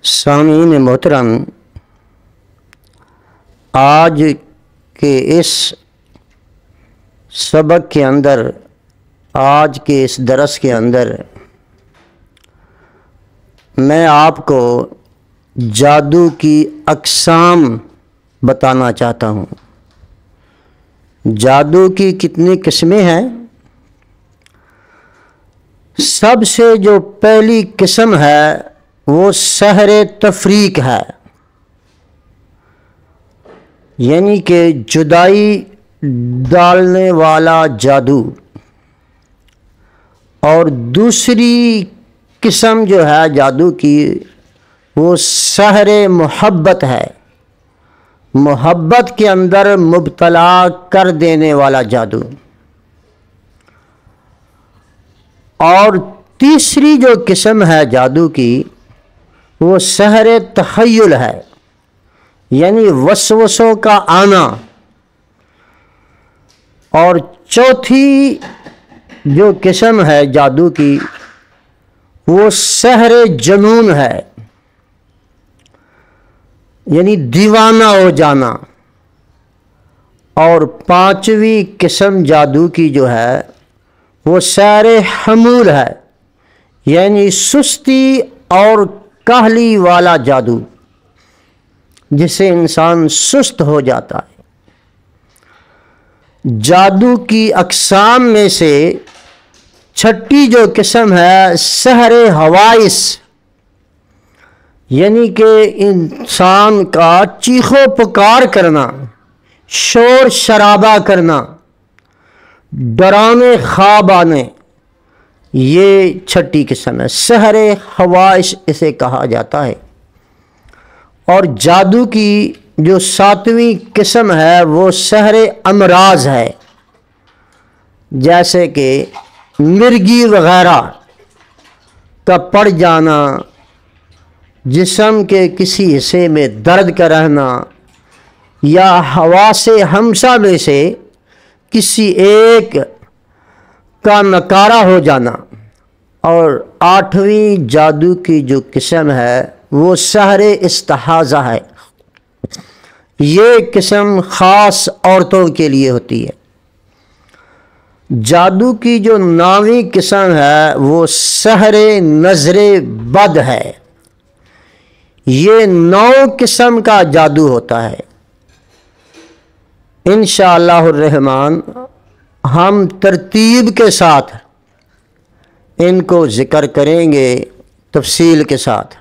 سامعین محترم، آج کے اس سبق کے اندر، آج کے اس درس کے اندر میں آپ کو جادو کی اقسام بتانا چاہتا ہوں۔ جادو کی کتنی قسمیں ہیں؟ سب سے جو پہلی قسم ہے وہ سحر تفریق ہے، یعنی کہ جدائی ڈالنے والا جادو۔ اور دوسری قسم جو ہے جادو کی وہ سحر محبت ہے، محبت کے اندر مبتلا کر دینے والا جادو۔ اور تیسری جو قسم ہے جادو کی وہ سحر تخیل ہے، یعنی وسوسوں کا آنا۔ اور چوتھی جو قسم ہے جادو کی وہ سحر جنون ہے، یعنی دیوانہ ہو جانا۔ اور پانچویں قسم جادو کی جو ہے وہ سحر حمول ہے، یعنی سستی اور کاہلی والا جادو، جسے انسان سست ہو جاتا ہے۔ جادو کی اقسام میں سے چھٹی جو قسم ہے سحر حوائس، یعنی کہ انسان کا چیخو پکار کرنا، شور شرابہ کرنا، ڈرانے خواب آنے، یہ چھٹی قسم ہے، سحر حوائس اسے کہا جاتا ہے۔ اور جادو کی جو ساتویں قسم ہے وہ سحر امراض ہے، جیسے کہ مرگی وغیرہ کا پڑ جانا، جسم کے کسی حصے میں درد کا رہنا، یا حواس ہمسا میں سے کسی ایک کا نکارہ ہو جانا۔ اور آٹھویں جادو کی جو قسم ہے وہ سحر استحاضہ ہے، یہ قسم خاص عورتوں کے لیے ہوتی ہے۔ جادو کی جو نویں قسم ہے وہ سحر نظر بد ہے، یہ 9 قسم کا جادو ہوتا ہے۔ انشاءاللہ الرحمن ہم ترتیب کے ساتھ ان کو ذکر کریں گے، تفصیل کے ساتھ۔